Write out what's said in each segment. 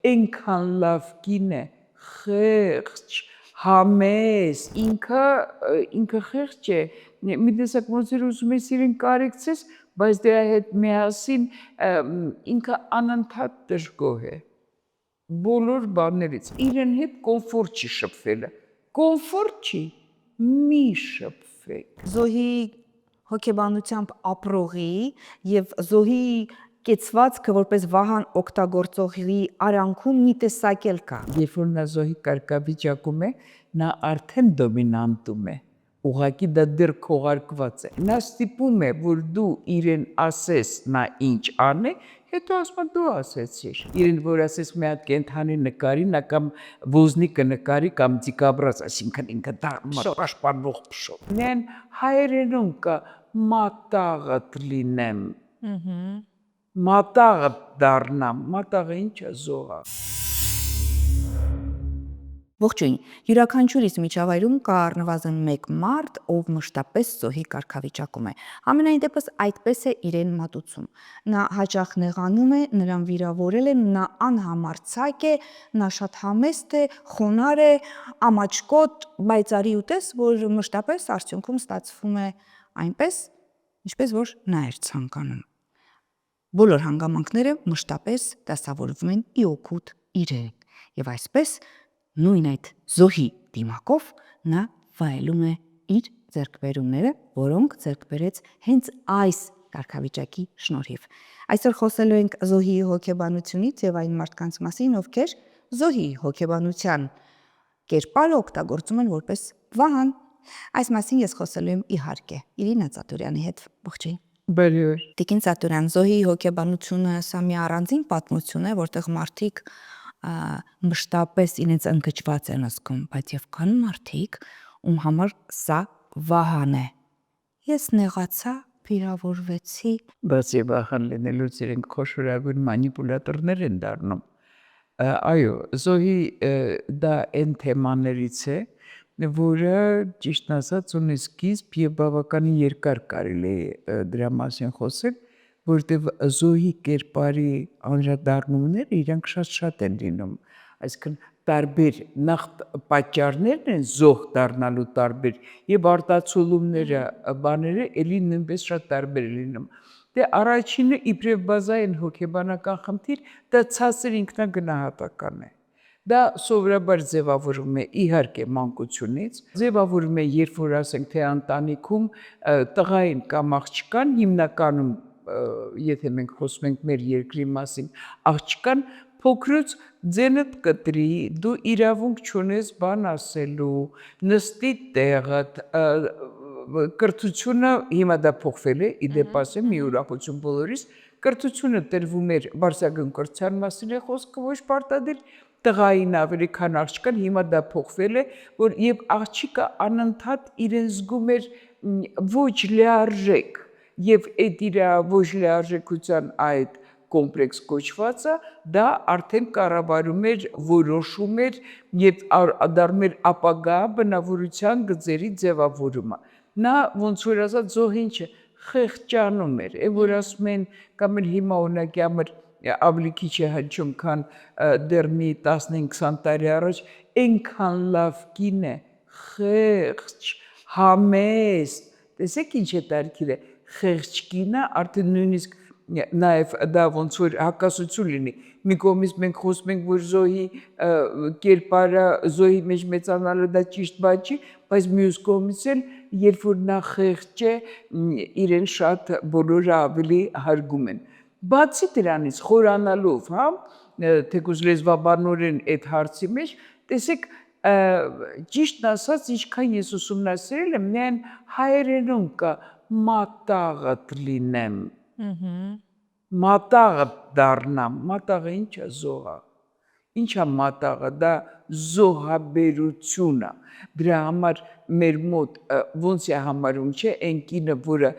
այնքան լավ կին է, խեղճ, համես, ինքը խեղճ է, մի տեսակ ոնց էր ուզում ես իրեն կարեկցես, բայց դրա հետ միասին ինքը անընդհատ դժգոհ է, բոլոր բաներից, իրեն հետ կոնֆորտ չի շփվելը, կոնֆորտ չի, մի շփվեք։ Զոհի հոգեբանությամբ ապրողի և զոհի կեցվածքը որպես վահան օգտագործողի արանքում մի տեսակ էլ կա։ Երբ որ նա զոհի կարգավիճակում է, նա արդեն դոմինանտում է, ուղղակի դա դեռ քողարկված է։ Նա ստիպում է, որ դու իրեն ասես նա ինչ անե, հետո ասում է դու ասեցիր։ Իրեն որ ասես մի հատ կենդանի նկարի, նա կամ ոզնիկը նկարի կամ ձիգաբրած, այսինքն ինքը դա պաշտպանող փշոտ։ Նեն հայերենում կա մատաղդ լինեմ։ Մատաղ դառնամ, մատաղը ինչ է զոհա։ Ողջույն, յուրաքանչյուրիս միջավայրում կա առնվազն մեկ մարդ, ով մշտապես զոհի կարգավիճակում է։ Համենայն դեպս այդպես է իրեն մատուցում։ Նա հաճախ նեղանում է, նրան վիրավորել են, նա անհամարձակ է, նա շատ համեստ է, խոնարհ է, ամաչկոտ, բայց արի ուտես, որ մշտապես արդյունքում ստացվում է այնպես, ինչպես որ նա էր ցանկանում։ Բոլոր հանգամանքները մշտապես դասավորվում են ի օգուտ իրեն, եւ այսպես նույն այդ զոհի դիմակով նա վայելում է իր ձեռքբերումները, որոնք ձեռք բերեց հենց այս կարգավիճակի շնորհիվ։ Այսօր խոսելու ենք զոհի հոգեբանությունից եւ այն մարդկանց մասին, ովքեր զոհի հոգեբանության կերպարը օգտագործում են որպես վահան։ Այս մասին ես խոսելու եմ իհարկե Իրինա Ծատուրյանի հետ։ Ողջույն։ Բարի օր։ Տիկին Ծատուրյան, զոհի հոգեբանությունը սա մի առանձին պատմություն է, որտեղ մարդիկ մշտապես իրենց ընկճված են զգում, բայց եւ կան մարդիկ, ում համար սա վահան է։ Ես նեղացա, վիրավորվեցի, Բացի վահան լինելուց իրենք խոշորագույն մանիպուլատորներ են դառնում։ Այո, զոհի դա այն թեմաներից է, որը ճիշտն ասած ունի սկիզբ եւ բավականին երկար կարելի է դրա մասին խոսել, որտեղ զոհի կերպարի անդրադառնումները իրանք շատ են լինում, այսինքն տարբեր նախ պատճառներն են զոհ դառնալու տարբեր եւ արտացոլումները բաները էլի նույնպես շատ տարբեր են լինում։ Դե առաջինը իբրև բազային հոգեբանական խնդիր, դա ցածր ինքնագնահատական է։ Դա սովորաբար ձևավորվում է իհարկե մանկությունից, ձևավորվում է երբ որ ասենք թե ընտանիքում տղային կամ աղջկան, հիմնականում եթե մենք խոսում ենք մեր երկրի մասին, աղջկան փոքրուց ձենդ կտրի, դու իրավունք չունես բան ասելու, նստի տեղդ, կրթությունը հիմա դա փոխվել է, իդեպ ասեմ, մի ուրախություն բոլորիս, կրթությունը տրվում էր բարձրագույն կրթության մասին է խոսքը, ոչ պարտադիր տղային ավելի քան աղջկան, հիմա դա փոխվել է, որ եւ աղջիկը անընդհատ իրեն զգում էր ոչ լիարժեք եւ այդ իր ոչ լիարժեքության այդ կոմպլեքս կոչվածը դա արդեն կառավարում էր, որոշում էր եւ դառնում էր ապագա բնավորության գծերի ձևավորումը։ Նա ոնց որ ասած զոհ ինչ է, խեղճանում էր, որ ասում են կամ էլ հիմա օրինակի համար ավելի քիչ է հնչում, քան դեռ մի 15-20 տարի առաջ, այնքան լավ կին է, խեղճ, համեստ, տեսեք ինչ է տարքիր է, խեղճ կինը արդեն նույնիսկ նաև դա ոնց որ հակասություն լինի, մի կողմից մենք խոսում ենք, որ զոհի կերպարը, զոհի մեջ մեծանալը դա ճիշտ բան չի, բայց մյուս կողմից էլ երբ որ նա խեղճ է, իրեն շատ բոլորը ավելի հարգում են։ Բացի դրանից խորանալով, թեկուզ լեզվաբանորեն այդ հարցի մեջ, տեսեք, ճիշտն ասած, ինչքան ես ուսումնասիրել եմ, միայն հայերենում կա մատաղդ լինեմ, մատաղ դառնամ, մատաղը ինչ է զոհա, ինչ է մատաղը, դա զոհաբերություն է, դրա համար մեր մոտ ոնց է համարում, չէ, այն կինը, որը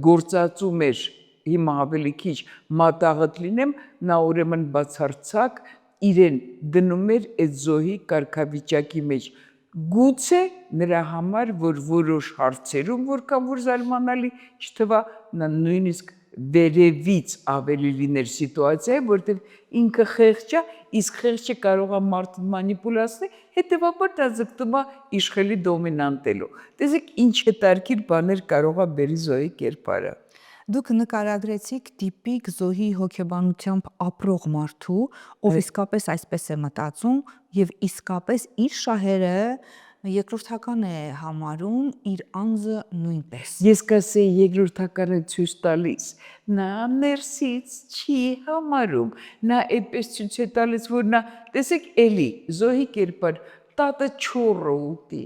գործածում էր հիմա ավելի քիչ մատաղդ լինեմ, նա ուրեմն բացարձակ իրեն դնում էր այդ զոհի կարգավիճակի մեջ, գուցե նրա համար, որ որոշ հարցերում, որքան որ զարմանալի չթվա, նա նույնիսկ վերևից ավելի լիներ սիտուացիա, որտեղ ինքը խեղճ է, իսկ խեղճը կարող է մարդուն մանիպուլացնել, հետևաբար դա ձգտում է իշխելի դոմինանտելու։ Տեսեք, ինչ հետարքիր բաներ կարող է բերի Զոհի կերպարը։ Դուք նկարագրեցիք տիպիկ Զոհի հոգեբանությամբ ապրող մարդու, ով իսկապես այսպես է մտածում եւ իսկապես իր շահերը երկրորդական է համարում, իր անձը նույնպես։ Ես կասեի երկրորդականը ցույց տալիս, նա ներսից չի համարում, նա այդպես ցույց է տալիս, որ նա, տեսեք, էլի, Զոհի կերպար, տատը չորը ուտի։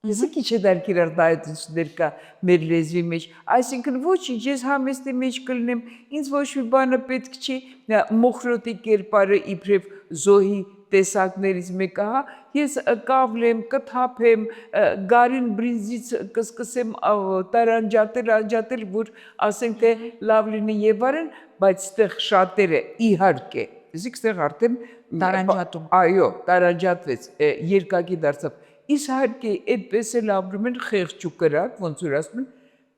Տեսեք ինչ է դարքիր արտահայտություններ կա մեր լեզվի մեջ, այսինքն ոչինչ, ես համեստի մեջ կլնեմ, ինձ ոչ մի բանը պետք չի, մոխրոտի կերպարը իբրև Զոհի տեսակներից մեկը, հա, ես կավլեմ, կթափեմ, գարին բրինձից կսկսեմ տարանջատել, որ ասենք թե լավ լինի եւ արեն, բայց ստեղ շատերը իհարկե, իսկ ստեղ արդեն Տարանջատում։ Այո, տարանջատվեց, երկակի դարձավ։ Իհարկե, այդպես էլ ապրում են խեղճ ու կրակ, ոնց որ ասում են,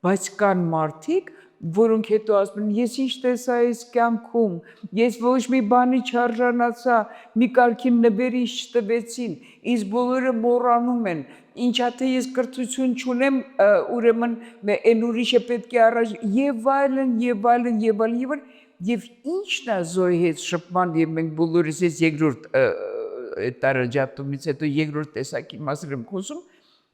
բայց կան մարդիկ, որոնք հետո ասում են, ես ինչ տեսա այս կյանքում, ես ոչ մի բանի չարժանացա, մի կարգին նվեր ինչ չտվեցին, իսկ բոլորը մոռանում են, ինչա թե ես կրթություն չունեմ, ուրեմն այն ուրիշը պետք է առաջ եւ այլն, եւ այլն, եւ այլն, եւ այլն, եւ ինչն է Զոհի հետ շփման, եւ մենք բոլորս ես երկրորդ տարանջատումից հետո երկրորդ տեսակի մասին եմ խոսում,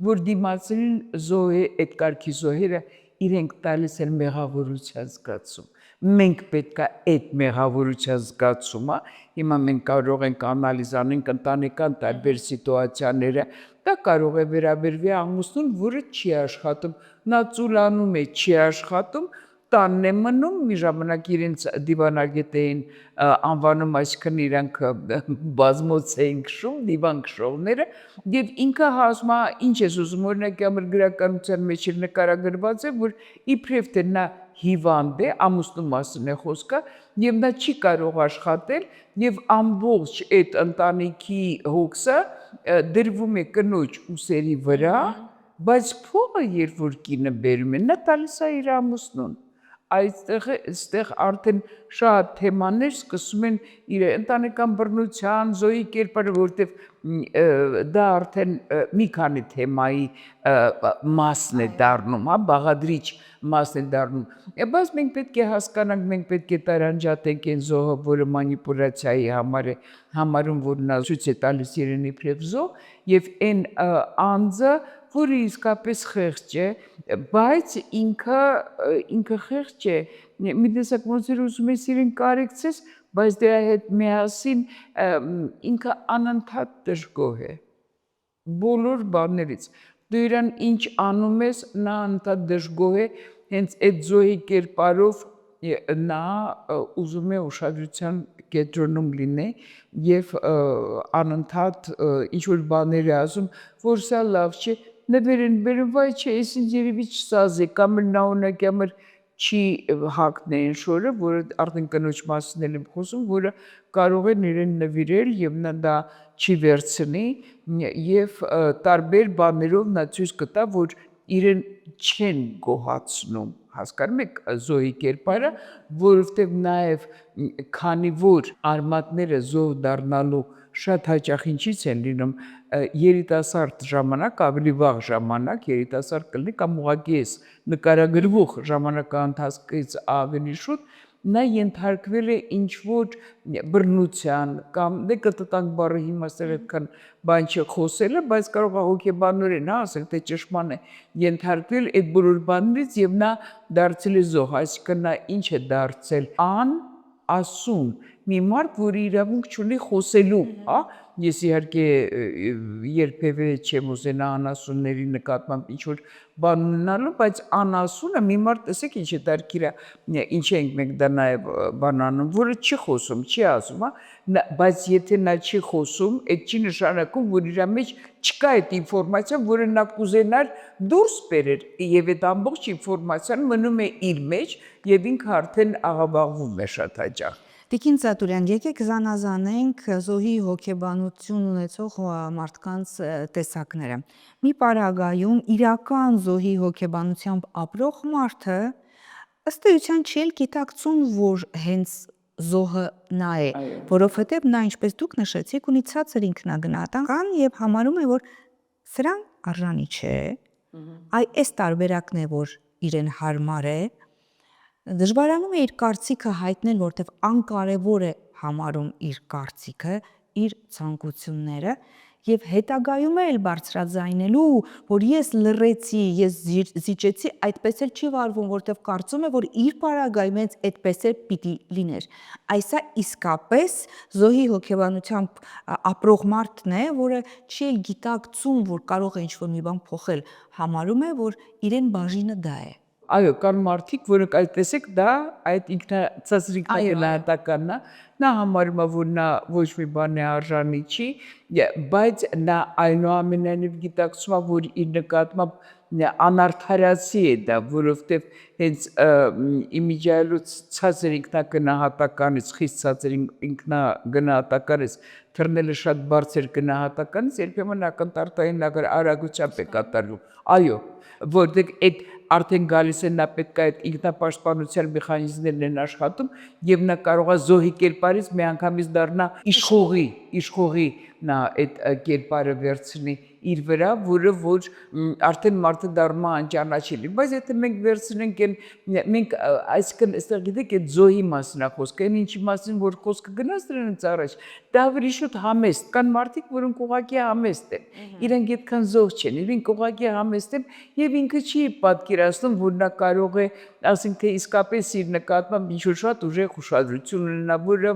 որ դիմացին Զոհի այդ կարգի զոհերը իրենք տալիս են մեղավորության զգացում։ Մենք պետք է այդ մեղավորության զգացումը, հիմա մենք կարող ենք անալիզ անենք ընտանեկան տարբեր սիտուացիաները, դա կարող է վերաբերվի ամուսնուն, որը չի աշխատում, նա ծուլանում է, չի աշխատում, տանն է մնում, մի ժամանակ իրենց դիվանագետ էին անվանում, այսինքն իրանք բազմոց էին քշում, դիվան քշողները, եւ ինքը ասում է, ինչ ես ուզում, օրինակի համար գրականության մեջ էլ նկարագրված է, որ իբրև թե նա հիվանդ է, ամուսնու մասին է խոսքը, եւ նա չի կարող աշխատել, եւ ամբողջ այդ ընտանիքի հոգսը դրվում է կնոջ ուսերի վրա, բայց փողը երբ որ կինը բերում է, նա տալիս է իր ամուսնուն։ Այստեղ արդեն շատ թեմաներ սկսում են իր ընտանեկան բռնության, Զոհի կերպարը, որտեվ դա արդեն մի քանի թեմայի մասն է դառնում, հա, բաղադրիչ մասն է դառնում։ Բայց մենք պետք է հասկանանք, մենք պետք է տարանջատենք այն Զոհը, որը մանիպուլյացիայի համար է համարում, որ նա ցույց է տալիս իրեն իբրև Զոհ, եւ այն անձը, որը իսկապես խեղճ է, բայց ինքը խեղճ է, մի տեսակ ոնց որ ուզում ես իրեն կարեկցես, բայց դրա հետ միասին ինքը անընդհատ դժգոհ է, բոլոր բաներից, դու իրան ինչ անում ես, նա անընդհատ դժգոհ է, հենց այդ Զոհի կերպարով նա ուզում է ուշադրության կենտրոնում լինի եւ անընդհատ ինչ-որ բաներ է ասում, որ սա լավ չէ, նվեր են բերում, վայ չէ, ես ինձ երևի չսազե, կամ էլ նա օրինակի համար չի հագնի այն շորը, որը արդեն կնոջ մասին եմ խոսում, որը կարող են իրեն նվիրել եւ նա դա չի վերցնի եւ տարբեր բաներով նա ցույց կտա, որ իրեն չեն գոհացնում, հասկանում եք Զոհի կերպարը, որովհետև նաև քանի որ արմատները Զոհ դառնալու շատ հաճախ ինչից են լինում, երիտասարդ ժամանակ, ավելի վաղ ժամանակ, երիտասարդ կլինի կամ ուղղակի ես նկարագրվող ժամանակահատվածից ավելի շուտ, նա ենթարկվել է ինչ-որ բռնության կամ դե կտտանք բառը հիմա սեր այդքան բան չի խոսելը, բայց կարող է հոգեբանորեն, հա, ասենք թե ճշմարտ է ենթարկվել այդ բոլոր բաներից եւ նա դարձել է Զոհ, այսինքն նա ինչ է դարձել ասուն, մի մարդ, որի իրավունք չունի խոսելու, հա, ես իհարկե երբևէ չեմ ուզենա անասունների նկատմամբ ինչ-որ բան ունենալու, բայց անասունը մի մարդ, տեսեք ինչ է դարքիրա, ինչ ենք մենք դա նաև բանանում, որը չի խոսում, չի ասում, հա, բայց եթե նա չի խոսում, այդ չի նշանակում, որ իր մեջ չկա այդ ինֆորմացիան, որը նա կուզենար դուրս բերեր, եւ այդ ամբողջ ինֆորմացիան մնում է իր մեջ եւ ինքը արդեն աղավաղվում է շատ հաճախ։ Տիկին Ծատուրյան, եկեք զանազանենք Զոհի հոգեբանություն ունեցող մարդկանց տեսակները։ Մի պարագայում իրական Զոհի հոգեբանությամբ ապրող մարդը ըստ էության չի էլ գիտակցում, որ հենց զոհը նա է, Այո։ որովհետև նա, ինչպես դուք նշեցիք, ունի ցածր ինքնագնահատական եւ համարում է, որ սրան արժանի չէ, այս տարբերակն է, որ իրեն հարմար է, դժվարանում է իր կարծիքը հայտնել, որտեվ անկարևոր է համարում իր կարծիքը, իր ցանկությունները եւ հետագայում էլ բարձրաձայնելու, որ ես լռեցի, ես զիջեցի, այդպես էլ չի վարվում, որտեվ կարծում է, որ իր պարագայում հենց այդպես էլ պիտի լիներ։ Այսա իսկապես զոհի հոգեբանությամբ ապրող մարդն է, որը չի էլ գիտակցում, որ կարող է ինչ-որ մի բան փոխել, համարում է, որ իրեն բաժինը դա է։ Այո, կան մարդիկ, որոնք տեսեք դա այդ ցածր ինքնագնահատականն է, նա համարում է, որ նա ոչ մի բանի արժանի չի, բայց նա այնուամենայնիվ գիտակցում է, որ իր նկատմամբ անարդարացի է դա, որովհետև հենց իմիջիայլոց ցածր ինքնագնահատականից, խիստ ցածր ինքնագնահատականից թռնելը շատ բարձր գնահատականից երբեմն ակնթարթային արագությամբ է կատարվում։ Այո, որտեղ այդ արդեն գալիս է նա պետք է այդ ինքնապաշտպանության մեխանիզմներն են աշխատում եւ նա կարող է զոհի կերպարից միանգամից դառնա իշխողի նա այդ կերպարը վերցնի իր վրա, որը որ արդեն մարդը դառնում է անճանաչելի։ Բայց եթե մենք վերցնենք մենք այսինքն այստեղ գիտեք այդ զոհի մասին է խոսքը, այն ինչի մասին որ խոսքը գնաց դրանից առաջ, դա ավելի շուտ համեստ, կան մարդիկ, որոնք ուղղակի համեստ են, իրենք այդքան զոհ չեն, իրենք ուղղակի համեստ են եւ ինքը չի պատկերացնում, որ նա կարող է, ասենք թե իսկապես իր նկատմամբ ինչ-որ շատ ուժեղ ուշադրություն ունենա, որը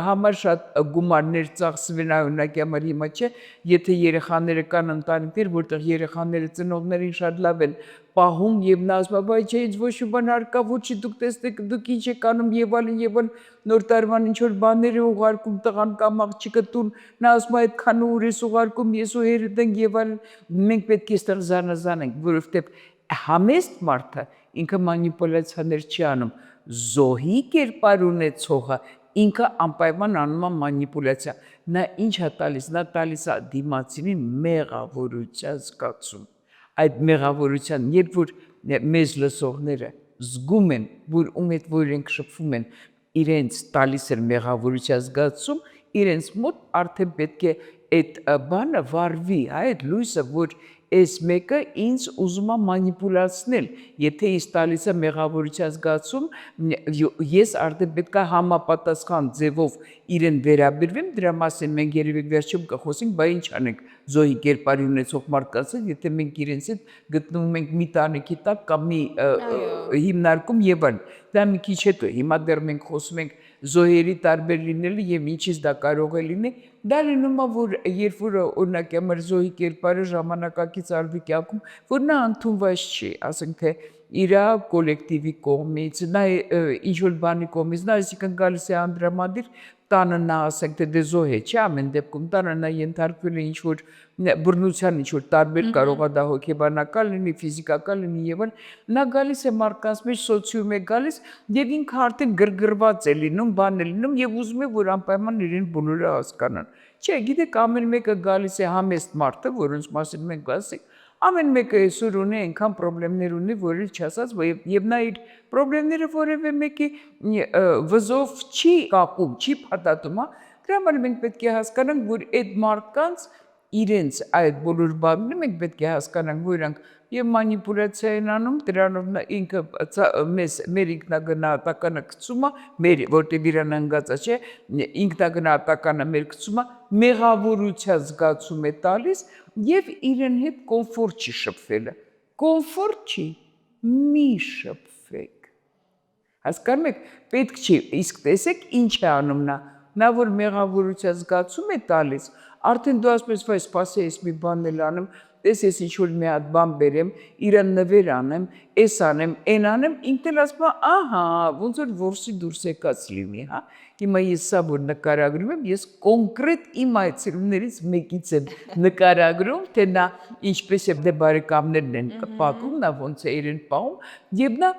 համար շատ գումարներ ծախսվեն, օրինակ համար հիմա չէ, եթե երեխաները կան ընտանիքներ, որտեղ երեխաները ծնողներին շատ լավ են պահում եւ նա ասում է, բայ չէ, ինձ ոչ մի բան հարկա, ոչի դուք տեսեք, դուք ինչ եք անում եւ այլն, նոր տարվան ինչ որ բաներ է ուղարկում տղան կամ աղջիկը տուն, նա ասում է այդքան ուր ես ուղարկում, ես ու հերդ ենք եւ այլն, մենք պետք է այստեղ զանազանենք, որովհետեւ համեստ մարդը ինքը մանիպուլյացիաներ չի անում, զոհի կերպար ունեցողը ինքը անպայման անում է մանիպուլյացիա, նա ինչ է տալիս, նա տալիս է դիմացինին մեղավորության զգացում, այդ մեղավորության, երբ որ մեզ լսողները զգում են, որ ում հետ որ իրենք շփվում են, իրենց տալիս են մեղավորության զգացում, իրենց մոտ արդեն պետք է այդ բանը վարվի, այդ լույսը, որ այս մեկը ինձ ուզում է մանիպուլացնել, եթե ինձ տալիս է մեղավորության զգացում, ես արդեն պետք է համապատասխան ձևով իրեն վերաբերվեմ, դրա մասին մենք երևի վերջում կխոսենք, բայց ինչ անենք զոհի կերպարի ունեցող մարդկանց հետ, եթե մենք իրենց հետ գտնվում ենք մի տանիքի տակ կամ մի հիմնարկում եւ այլն, դա մի քիչ հետո, հիմա դեռ մենք խոսում ենք զոհերի տարբեր լինելը եւ ինչից դա կարող է լինել, դա լինում է, որ երբ որ օրինակ համար զոհի կերպարը ժամանակակից արվի կյանքում, որ նա ընդունված չի, ասենք թե իր կոլեկտիվի կողմից, նա ինչ որ բանի կողմից, նա այսինքն գալիս է անդրամադիր, տանը նա ասենք թե դե զոհ է, չէ՞ ամեն դեպքում տանը նա ենթարկվել է ինչ որ բռնության ինչ որ տարբեր կարող է դա հոգեբանական լինի, ֆիզիկական լինի եւ այլն, նա գալիս է մարդկանց մեջ սոցիում է գալիս եւ ինքը արդեն գրգռված է լինում, բան է լինում եւ ուզում է որ անպայման իրեն բոլորը հասկանան։ Չէ, գիտեք, ամեն մեկը գալիս է համեստ մարդը, որոնց մասին մենք ասենք, ամեն մեկը այսօր ունի այնքան խնդիրներ ունի, որ էլ չասած, եւ նա իր խնդիրները որևէ մեկի վզով չի կապում, չի փաթաթում, դրա համար մենք պետք է հասկանանք, որ այդ մարդկանց իրենց այդ բոլոր բաները մենք պետք է հասկանանք, որ իրանք եւ մանիպուլյացիա են անում, դրանով ինքը մեր ինքնագնահատականը գցում է, մեր որտեղ իրան հանգած է, չէ, ինքնագնահատականը մեր գցում է, մեղավորության զգացում է տալիս եւ իրեն հետ կոմֆորտ չի շփվելը։ Կոմֆորտ չի, մի շփվեք։ Հասկանում եք, պետք չի, իսկ տեսեք ինչ է անում նա որ մեղավորության զգացում է տալիս, արդեն դու ասում ես, վայ, սպասի, ես մի բան էլ անեմ, տես ես ինչ-որ մի հատ բան բերեմ, իրան նվեր անեմ, էս անեմ, այն անեմ, ինքն էլ ասում է, ահա, ոնց որ որսի դուրս եկած լինի, հա։ Հիմա ես սա որ նկարագրում եմ, ես կոնկրետ իմ այցելուներից մեկից եմ նկարագրում, թե նա ինչպես է դե բարեկամներն են կպակում, նա ոնց է իրեն պահում, եւ նա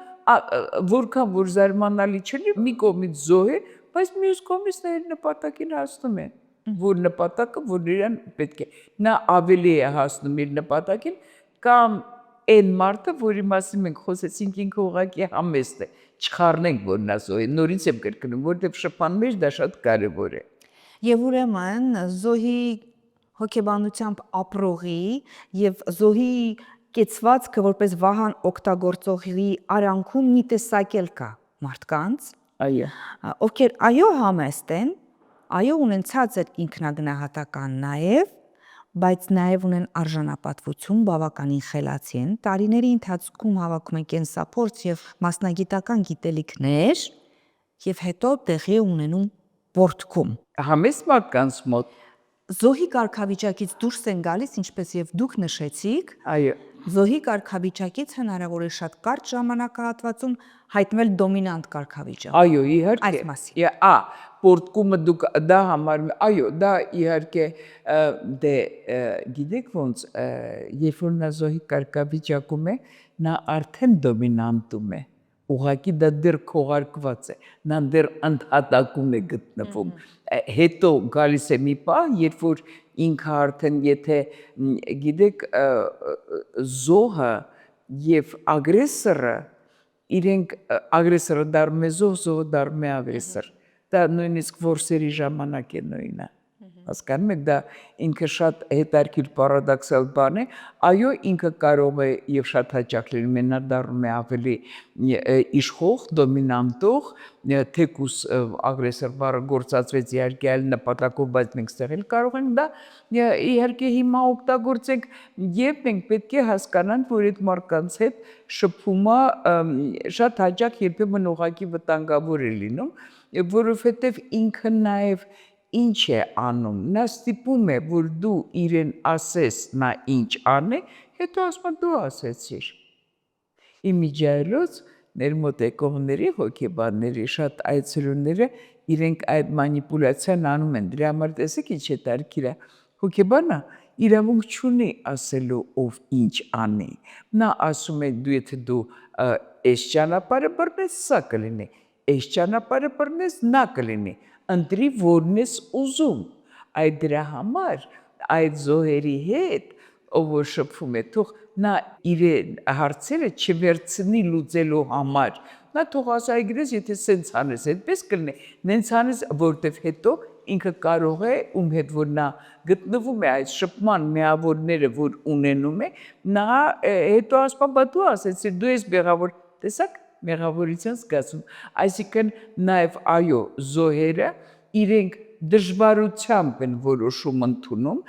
որքան որ զարմանալի չլինի, մի կողմից զոհ է, բայց մյուս կողմից նա իր նպատակին հասնում է, որ նպատակը, որ իրան պետք է, նա ավելի է հասնում իր նպատակին, կամ այն մարդը, որի մասին մենք խոսեցինք, ինքը ուղղակի համեստ է, չխառնենք, որ նա զոհ է, նորից եմ կրկնում, որտեղ շփման մեջ դա շատ կարևոր է։ Եվ ուրեմն զոհի հոգեբանությամբ ապրողի եւ զոհի կեցվածքը որպես վահան օգտագործողի արանքում մի տեսակ էլ կա մարդկանց, Այո։ ովքեր այո համեստ են, այո ունեն ցածր ինքնագնահատական նաև, բայց նաև ունեն արժանապատվություն, բավականին խելացի են, տարիների ընթացքում հավաքում են կենսափորձ եւ մասնագիտական գիտելիքներ եւ հետո տեղի ունենում որդքում։ Համեստ մարդկանց մոտ։ Զոհի կարգավիճակից դուրս են գալիս, ինչպես եւ դուք նշեցիք, Այո։ զոհի կարգավիճակից հնարավոր է շատ կարճ ժամանակահատվածում հայտնվել դոմինանտ կարգավիճակ։ Այո, իհարկե։ Այս մասին։ Պորտկումը դուք դա համարում, այո, դա իհարկե դե գիտեք ոնց, երբ որ նա զոհի կարգավիճակում է, նա արդեն դոմինանտում է։ Ուղղակի դա դեռ քողարկված է, նա դեռ ընդհատակում է գտնվում։ Հետո գալիս է մի պահ, երբ որ ինքը արդեն եթե գիտեք զոհը եւ ագրեսորը իրենք ագրեսորը դառնում է զոհ, զոհը դառնում է ագրեսոր։ Դա նույնիսկ որսերի ժամանակ է նույնը։ Հասկանում եք, դա ինքը շատ հետաքրքիր պարադոքսալ բան է, այո, ինքը կարող է եւ շատ հաճախ լինում է նա դառնում է ավելի իշխող, դոմինանտող, թեկուս ագրեսոր բառը գործածվեց իհարկե այլ նպատակով, բայց մենք ստեղ էլ կարող ենք դա իհարկե հիմա օգտագործենք եւ մենք պետք է հասկանանք, որ այդ մարդկանց հետ շփումը շատ հաճախ երբեմն ուղղակի վտանգավոր է լինում, որովհետեւ ինքը նաեւ ինչ է անում, նա ստիպում է, որ դու իրեն ասես նա ինչ անե, հետո ասում դու ասեցիր։ Իմիջիայլոց ներմոտ եկողների, հոգեբանների շատ այցելուները իրենք այդ մանիպուլյացիան անում են, դրա համար տեսեք ինչ է տարքիրա, հոգեբանը իրավունք չունի ասելու ով ինչ անի, նա ասում է դու եթե դու այս ճանապարհը բռնես, սա կլինի, այս ճանապարհը բռնես, նա կլինի, ընտրի որն ես ուզում, այդ դրա համար, այդ զոհերի հետ, ով որ շփվում է, թող նա իր հարցերը չվերցնի լուծելու համար, նա թող ասա այգրես, եթե սենց անես, այդպես կլինի, նենց անես, որտև հետո ինքը կարող է, ում հետ որ նա գտնվում է այդ շփման միավորները, որ ունենում է, նա հետո ասպա, բա դու ասեցիր, դու ես մեղավոր, տեսակ, մեղավորության զգացում, այսինքն նաև այո, զոհերը իրենք դժվարությամբ են որոշում ընդունում,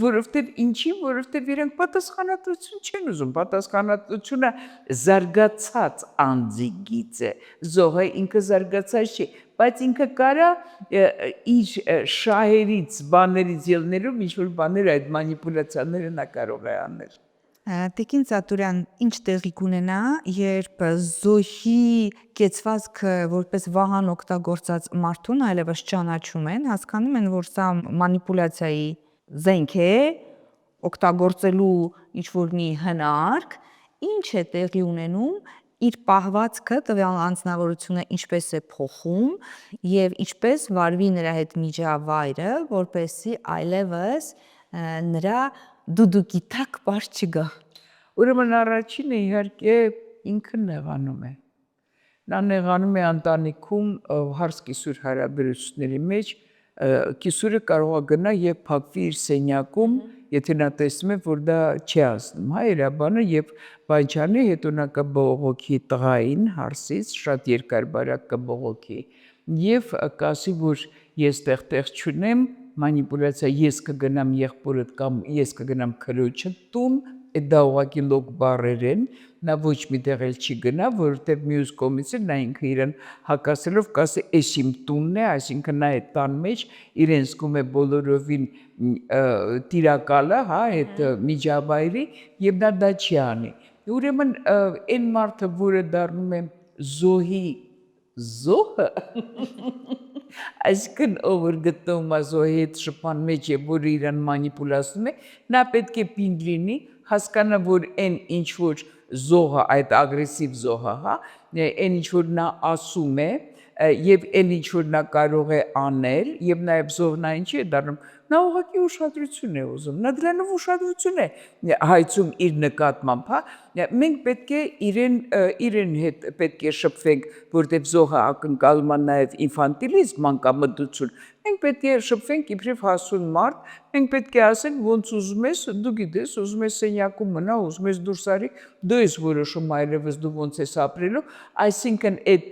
որովհետև ինչի, որովհետև իրենք պատասխանատվություն չեն ուզում, պատասխանատվությունը զարգացած անձի գիծ է, զոհը ինքը զարգացած չի, բայց ինքը կարա իր շահերից, բաներից ելնելով ինչ-որ բաներ այդ մանիպուլյացիաները նա կարող է անել։ Տիկին Ծատուրյան, ինչ տեղի կունենա, երբ զոհի կեցվածքը որպես վահան օգտագործած մարդուն այլևս ճանաչում են, հասկանում են, որ սա մանիպուլյացիայի զենք է, օգտագործելու ինչ-որ մի հնարք, ինչ է տեղի ունենում, իր պահվածքը տվյալ անձնավորությունը ինչպես է փոխում եւ ինչպես վարվի նրա հետ միջավայրը, որպեսզի այլևս նրա դուդուկի տակ բար չգա։ Ուրեմն առաջինը իհարկե ինքը նեղանում է։ Նա նեղանում է ընտանիքում հարս կիսուր հարաբերությունների մեջ, կիսուրը կարող է գնա եւ փակվի իր սենյակում, եթե նա տեսնում է, որ դա չի ասնում, հա, իր բանը եւ բանջարի հետո նա կբողոքի տղային հարսից, շատ երկար բարակ կբողոքի եւ կասի, որ ես տեղ չունեմ, մանիպուլյացիա, ես կգնամ եղբորդ կամ ես կգնամ քրոջը տուն, այդ դա ուղղակի լոկ բառեր են, նա ոչ մի տեղ էլ չի գնա, որովհետև մյուս կողմից նա ինքը իրեն հակասելով կասի, էս իմ տունն է, այսինքն նա այդ տան մեջ իրեն զգում է բոլորովին տիրակալը, հա, այդ միջավայրի եւ նա դա չի անի։ Ուրեմն այն մարդը, որը դառնում է զոհի զոհը, այսինքն ով որ գտնվում է զոհի հետ շփման մեջ եւ որ իրան մանիպուլացնում է, նա պետք է պինդ լինի, հասկանա, որ այն ինչ որ զոհը, այդ ագրեսիվ զոհը, հա, այն ինչ որ նա ասում է եւ այն ինչ որ նա կարող է անել եւ նաեւ զոհն ինչի է դառնում, նա ուղղակի ուշադրություն է ուզում, նա դրանով ուշադրություն է հայցում իր նկատմամբ, հա, մենք պետք է իրեն հետ պետք է շփվենք, որտեղ զոհը ակնկալում է նաև ինֆանտիլիզմ, մանկամտություն, մենք պետք է շփվենք իբրև հասուն մարդ, մենք պետք է ասենք ոնց ուզում ես, դու գիտես, ուզում ես սենյակում մնա, ուզում ես դուրս արի, դու ես որոշում այլևս դու ոնց ես ապրելու, այսինքն այդ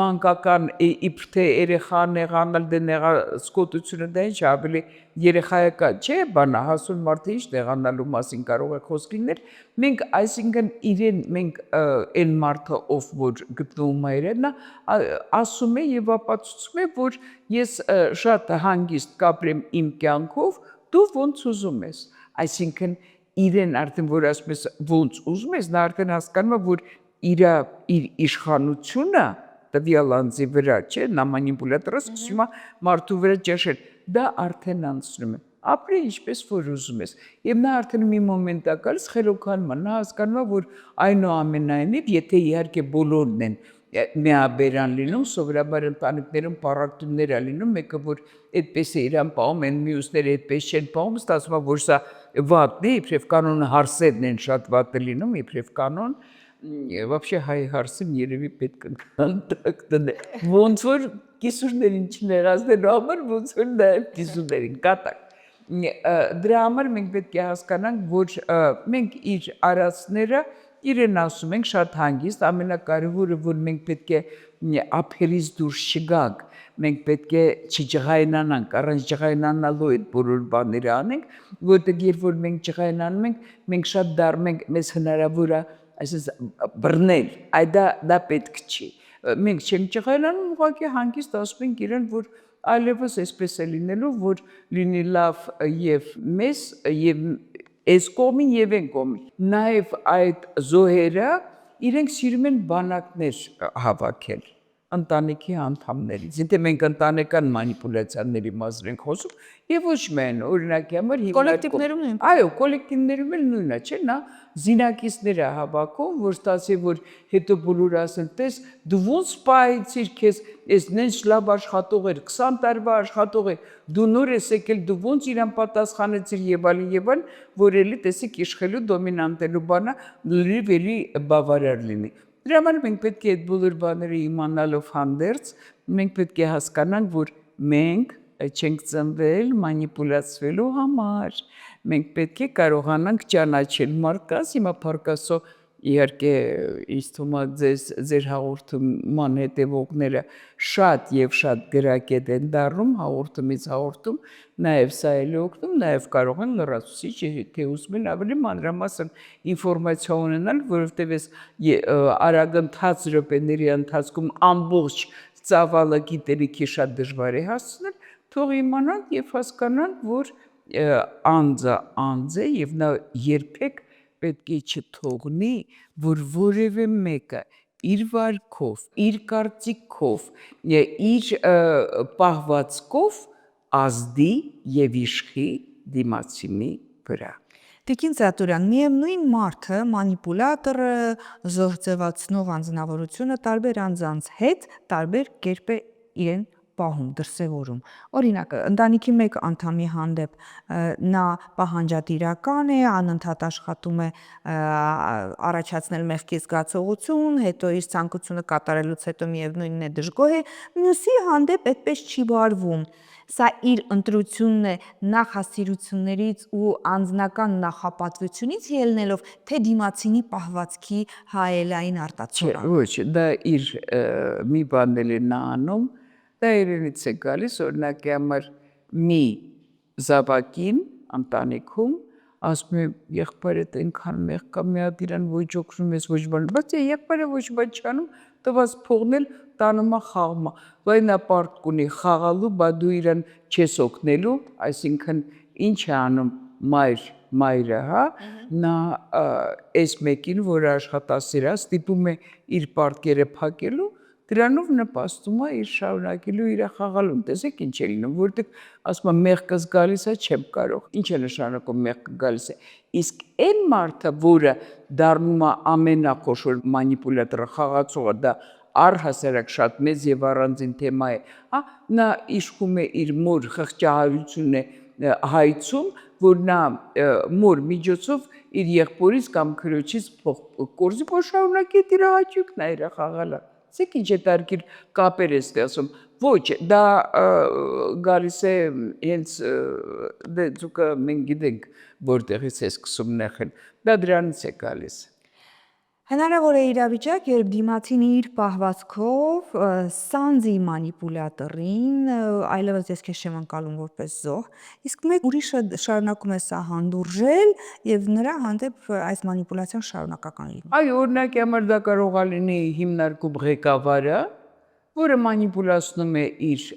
մանկական իբր թե երեխան նեղանալ դե նեղասկոտությունը դա ինչ ավելի երեխայական չէ, բանա հասուն մարդը ինչ նեղանալու մասին կարող է խոսք լինել, մենք այսինքն իրեն մենք այն մարդը ով որ գտնվում է իրեն, նա ասում է եւ ապացուցում է, որ ես շատ հանգիստ կապրեմ իմ կյանքով, դու ոնց ուզում ես, այսինքն իրեն արդեն որ ասում ես ոնց ուզում ես, նա արդեն հասկանում է, որ իր իշխանությունը տվյալ անձի վրա, չէ, նա մանիպուլատորը սկսում է մարդու վրա ճնշել, դա արդեն անցնում է, ապրի ինչպես որ ուզում ես, եւ նա արդեն մի մոմենտ է գալիս խելոքանում է, նա հասկանում է, որ այնուամենայնիվ, եթե իհարկե բոլորն են միաբերան լինում, սովորաբար ընտանիքներում պառակտումներ է լինում, մեկը որ այդպես է իրան պահում, այն մյուսները այդպես չեն պահում, ստացվում է, որ սա վատն է, իբրև կանոնը հարսերն են շատ վատ է լինում, իբրև կանոն, вообще հայ հարսին երևի պետք է կոնտակտ դնել, ոնց որ կիսուրներին չներազնելու համար, ոնց որ նաև կիսուրներին կատակ։ Դրա համար մենք պետք է հասկանանք, որ մենք իր արածները իրեն ասում ենք շատ հանգիստ, ամենակարևորը, որ մենք պետք է ափերից դուրս չգանք, մենք պետք է չջղայնանանք, առանց ջղայնանալու այդ բոլոր բաները անենք, որտեղ երբ որ մենք ջղայնանում ենք, մենք շատ դառնում ենք, մեզ հնարավոր է, այսպես բռնել, այ դա պետք չի։ Մենք չենք ջղայնանում, ուղղակի հանգիստ ասում ենք իրեն, որ այլևս այսպես է լինելու, որ լինի լավ եւ մեզ եւ այս կողմին եւ այն կողմին։ Նաեւ այդ զոհերը իրենք սիրում են բանակներ հավաքել ընտանիքի անդամներից։ Եթե մենք ընտանեկան մանիպուլյացիաների մասին ենք խոսում, եւ ոչ միայն օրինակի համար կոլեկտիվներում նույնպես։ Այո, կոլեկտիվներում էլ նույնն է, չէ՞, նա զինակիցներ է հավաքում, որ ստացի, որ հետո բոլորը ասեն, տես, դու ոնց պահեցիր քեզ, այս նենց լավ աշխատող էր, 20 տարվա աշխատող է, դու նոր ես եկել, դու ոնց իրան պատասխանեցիր եւ այլն, որ էլի տեսեք իշխելու դոմինանտելու բանը լրիվ էլի բավարար լինի։ Դրա համար մենք պետք է այդ բոլոր բաները իմանալով հանդերձ, մենք պետք է հասկանանք, որ մենք չենք ծնվել մանիպուլացվելու համար, մենք պետք է կարողանանք ճանաչել մարդկանց, հիմա Փարքասո իհարկե ինձ թվում է ձեր հաղորդման հետևողները շատ եւ շատ գրագետ են դառնում հաղորդումից հաղորդում, նաեւ սա էլ օգնում, նաեւ կարող են լրացուցիչ թե ուզում են ավելի մանրամասն ինֆորմացիա ունենալ, որովհետեւ այս արագընթաց րոպեների ընթացքում ամբողջ ծավալը գիտելիքի շատ դժվար է հասցնել, թող իմանանք եւ հասկանանք, որ անձը անձ է եւ նա երբեք պետք է չթողնի, որ որևէ մեկը իր վարքով, իր կարծիքով, իր պահվածքով ազդի եւ իշխի դիմացինի վրա։ Տիկին Ծատուրյան, միևնույն մարդը, մանիպուլատորը, զոհձևացնող անձնավորությունը տարբեր անձանց հետ տարբեր կերպ է իրեն պահում, դրսևորում։ Օրինակ, ընտանիքի մեկ անդամի հանդեպ նա պահանջատիրական է, անընդհատ աշխատում է առաջացնել մեղքի զգացողություն, հետո իր ցանկությունը կատարելուց հետո միևնույնն է դժգոհ է, մյուսի հանդեպ այդպես չի վարվում։ Սա իր ընտրությունն է նախասիրություններից ու անձնական նախապատվությունից ելնելով, թե դիմացինի պահվածքի հայելային արտացոլան։ Ոչ, դա իր մի բան էլ է նա անում, դա իրենից է գալիս, օրինակի համար մի զավակին ընտանիքում ասում է եղբայրդ այնքան մեղ կա, մի հատ իրան ոչ օգնում ես, ոչ բան, բայց եղբայրը ոչ բան չանում, տված փողն էլ տանում է խաղում է, բայց նա պարտք ունի խաղալու, բայց դու իրան չես օգնելու, այսինքն ինչ է անում մայրը, հա, նա այս մեկին, որ աշխատասեր է, ստիպում է իր պարտքերը փակելու, դրանով նպաստում է իր շարունակելու իր խաղալուն, տեսեք ինչ է լինում, որտեղ ասում է մեղքս գալիս է, չեմ կարող, ինչ է նշանակում մեղքը գալիս է, իսկ այն մարդը, որը դառնում է ամենախոշոր մանիպուլատորը, խաղացողը, դա առհասարակ շատ մեծ եւ առանձին թեմա է, հա, նա իշխում է իր մոր խղճահարությունը հայցում, որ նա մոր միջոցով իր եղբորից կամ քրոջից կորզի, որ շարունակի իր հաճույքն է իր խաղալը։ Իսկ ինչ է տարկիր կապեր է ստեղծում։ Ոչ, դա գալիս է հենց դե ցուկը մենք գիտենք որտեղից է սկսում նեղել։ Դա դրանից է գալիս։ Հնարավոր է իրավիճակ, երբ դիմացին իր պահվածքով սանձի մանիպուլատորին, այլևս ես քեզ չեմ անցալում որպես զոհ, իսկ մեկ ուրիշը շարունակում է սա հանդուրժել եւ նրա հանդեպ այս մանիպուլյացիան շարունակական լինում։ Այո, օրինակի համար դա կարող է լինի հիմնարկում ղեկավարը, որը մանիպուլացնում է իր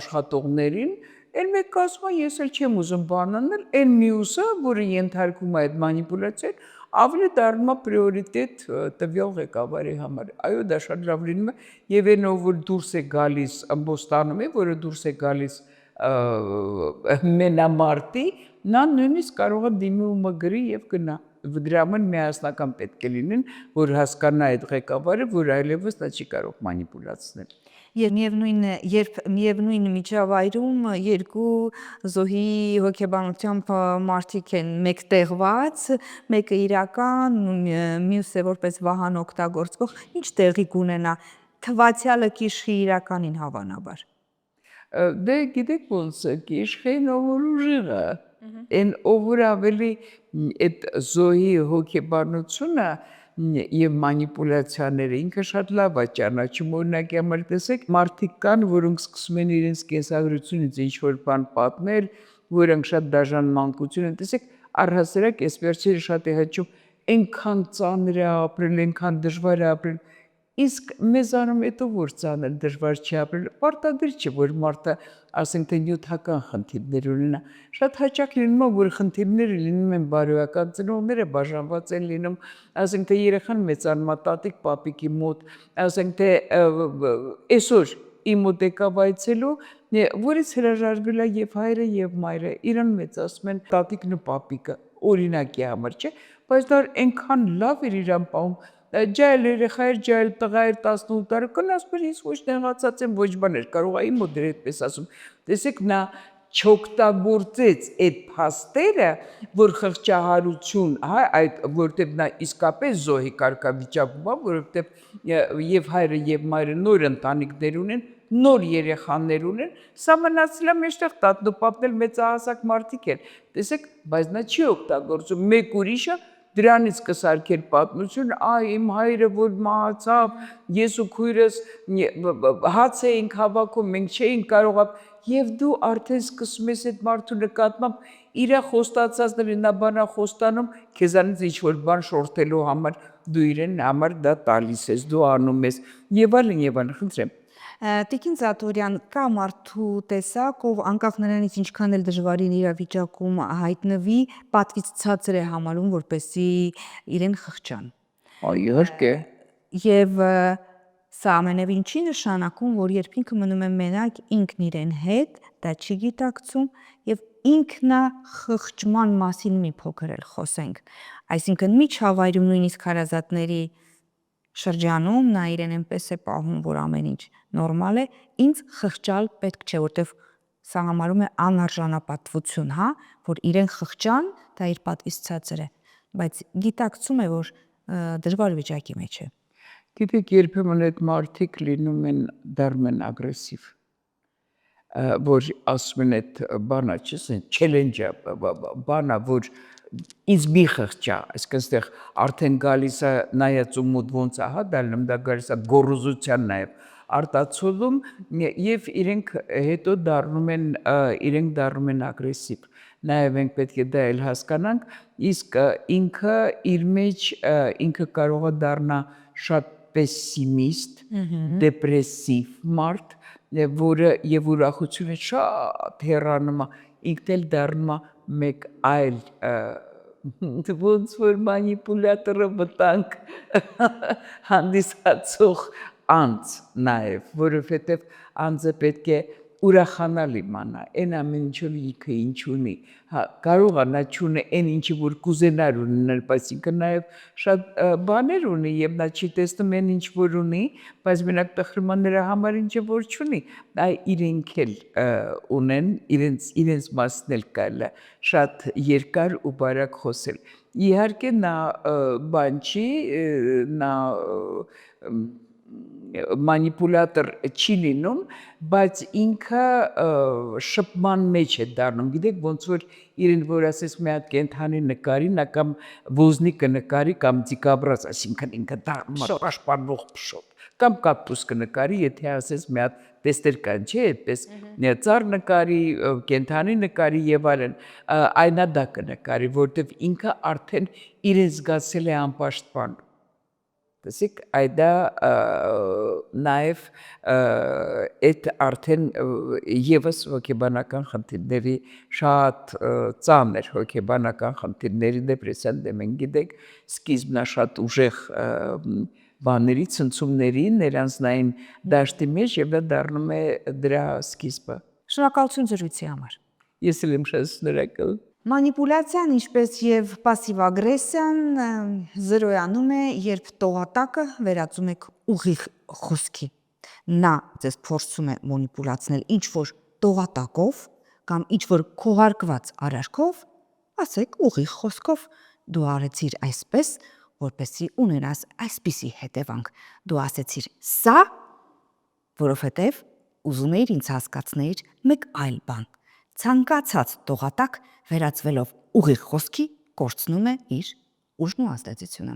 աշխատողներին, էլ մեկ ասում է ես էլ չեմ ուզում բան անել, այն մյուսը, որը ենթարկում է այդ մանիպուլյացիան, ավելի դառնում է պրիորիտետ տվյալ ղեկավարի համար։ Այո, դա շատ լավ լինում է եւ այն ով որ դուրս է գալիս ամբոստանում է, որը դուրս է գալիս մենամարտի, նա նույնիսկ կարող է դիմումը գրի եւ գնա։ Դրա համար միասնական պետք է լինեն, որ հասկանա այդ ղեկավարը, որ այլևս նա չի կարող մանիպուլացնել։ Երբ միևնույն միջավայրում երկու զոհի հոգեբանությամբ մարդիկ են մեկտեղված, մեկը իրական, մյուսը որպես վահան օգտագործվող, ինչ տեղի կունենա, թվացյալը կիշխի իրականին հավանաբար։ Դե գիտեք ոնց է, կիշխին ով որ ուժեղը, այն ով որ ավելի այդ զոհի հոգեբանությունը եւ մանիպուլյացիաները ինքը շատ լավ է ճանաչում, օրինակի համար տեսեք, մարդիկ կան, որոնք սկսում են իրենց կենսագրությունից ինչ-որ բան պատմել, որոնք շատ դաժան մանկություն են, տեսեք, առհասարակ այս վերջերը շատ է հաճում, այնքան ծանր է ապրել, այնքան դժվար է ապրել, իսկ մեզանում հետո որ ծանր դժվար չի ապրել, պարտադիր չէ, որ մարդը, ասենք թե նյութական խնդիրներ ունենա, շատ հաճախ լինում է, որ խնդիրները լինում են բարոյական, ծնողները բաժանված են լինում, ասենք թե երեխան մեծանում է տատիկ պապիկի մոտ, ասենք թե այսօր իմ մոտ եկավ այցելու, որից հրաժարվել է եւ հայրը եւ մայրը, իրան մեծացնում են տատիկն ու պապիկը, օրինակի համար չէ, բայց դա այնքան լավ էր իրան պահում, ջայլ երեխա էր, ջայլ տղա էր 18 տարեկան, ասում էր, ես ոչ նեղացած եմ, ոչ բան էր, կարող է իմ մոտ էր այդպես ասում, տեսեք նա չօգտագործեց այդ փաստերը, որ խղճահարություն, հա, այդ որտեղ նա իսկապես զոհի կարգավիճակում է, որովհետև եւ հայրը եւ մայրը նոր ընտանիքներ ունեն, նոր երեխաներ ունեն, սա մնացել է մեջտեղ տատն ու պապն էլ մեծահասակ մարդիկ են, տեսեք, բայց նա չի օգտագործում, մեկ ուրիշը դրանից կսարքեր պատմություն, իմ հայրը որ մահացավ, ես ու քույրս հաց էինք հավաքում, մենք չէինք կարող, եւ դու արդեն սկսում ես այդ մարդու նկատմամբ իր խոստացածների նա բանա խոստանում, քեզանից ինչ-որ բան շորթելու համար դու իրեն համար դա տալիս ես, դու անում ես, եւ այլն, խնդրեմ։ Տիկին Զատորյան, կա մարդու տեսակ, ով անկախ նրանից ինչքան էլ դժվարին իրավիճակում հայտնվի, պատվից ցածր է համարում, որպեսզի իրեն խղճան։ Իհարկե։ Եվ սա ամենևին չի նշանակում, որ երբ ինքը մնում է մենակ, ինքն իրեն հետ, դա չի գիտակցում եւ ինքնախղճման մասին մի փոքր էլ խոսենք։ Այսինքն միջավայրում նույնիսկ հարազատների շրջանում նա իրեն այնպես է պահում, որ ամեն ինչ նորմալ է, ինձ խղճալ պետք չէ, որտեվ սա համարում է անարժանապատվություն, հա, որ իրեն խղճան, դա իր պատվից ցածր է, բայց գիտակցում է, որ դժվար վիճակի մեջ է։ Գիտեք, երբեմն այդ մարդիկ լինում են դառնում են ագրեսիվ, որ ասում են այդ բանա, չասեն, չելենջը, բանա, որ ինձ մի խղճա, այսինքն այստեղ արդեն գալիս է նայած ու մոտ ոնց է, հա, դա գալիս է գոռոզության նաև արտացոլում եւ իրենք հետո դառնում են ագրեսիվ։ Նաև մենք պետք է դա էլ հասկանանք, իսկ ինքը իր մեջ ինքը կարող է դառնա շատ պեսիմիստ, դեպրեսիվ մարդ, որը եւ ուրախությունը շատ հեռանում է, ինքն էլ դառնում է մեկ այլ ոնց որ մանիպուլյատորը վտանգ հանդիսացող անձ նաև, որովհետև անձը պետք է ուրախանալ իմանա, այն ամեն ինչը ինքը ինչ ունի, կարող է նա չունի այն ինչի որ կուզենար ունենալ, բայց ինքը նաև շատ բաներ ունի եւ նա չի տեսնում այն ինչ որ ունի, բայց մենակ տխրում է նրա համար ինչը որ չունի, իրենք էլ ունեն, իրենց մասն էլ կարելի է շատ երկար ու բարակ խոսել։ Իհարկե նա բան չի, նա մանիպուլատոր չի լինում, բայց ինքը շփման մեջ է դառնում, գիտեք, ոնց որ իրեն որ ասես մի հատ կենդանի նկարի, նա կամ ոզնի կնկարի կամ ձիգաբրած, այսինքն ինքը դառնում է պաշտպանող փշոտ, կամ կակտուս կնկարի, եթե ասես մի հատ տեստեր կան, չէ, այդպես ծառ նկարի, կենդանի նկարի եւ այլն, այնա դա կնկարի, որտեվ ինքը արդեն իրեն զգացել է անպաշտպան։ Տեսեք, այդա նաև այդ արդեն եւս հոգեբանական խնդիրների շատ ծանր հոգեբանական խնդիրների դեպրեսիան դեմեն գիտեք, սկիզբնա շատ ուժեղ բաների, ցնցումների, ներանձնային դաշտի մեջ եւ դա դառնում է դրա սկիզբը։ Շնորհակալություն զրույցի համար։ Ես էլ եմ շատ շնորհակալ։ Մանիպուլյացիան, ինչպես եւ պասիվ ագրեսիան զրոյանում է, երբ տողատակը վերածում եք ուղիղ խոսքի։ Նա ձեզ փորձում է մանիպուլացնել ինչ-որ տողատակով կամ ինչ-որ քողարկված արարքով, ասեք ուղիղ խոսքով, դու արեցիր այսպես, որպեսզի ունենաս այսպիսի հետևանք։ Դու ասեցիր սա, որովհետև ուզում էիր ինձ հասկացնել մեկ այլ բան։ Ցանկացած տողատակ վերածվելով ուղիղ խոսքի կորցնում է իր ուժն ու ազդեցությունը։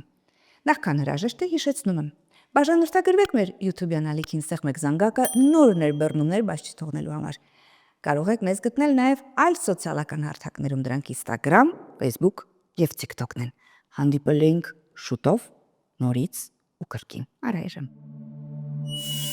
Նախքան հրաժեշտ է հիշեցնում եմ։ Բաժանորդագրվեք մեր YouTube-յան ալիքին, սեղմեք զանգակը նոր բեռնումներ բաց չթողնելու համար։ Կարող եք մեզ գտնել նաև այլ սոցիալական հարթակներում, դրանք Instagram, Facebook եւ TikTok-ն են։ Հանդիպել ենք շուտով, նորից ու կրկին։ Առայժմ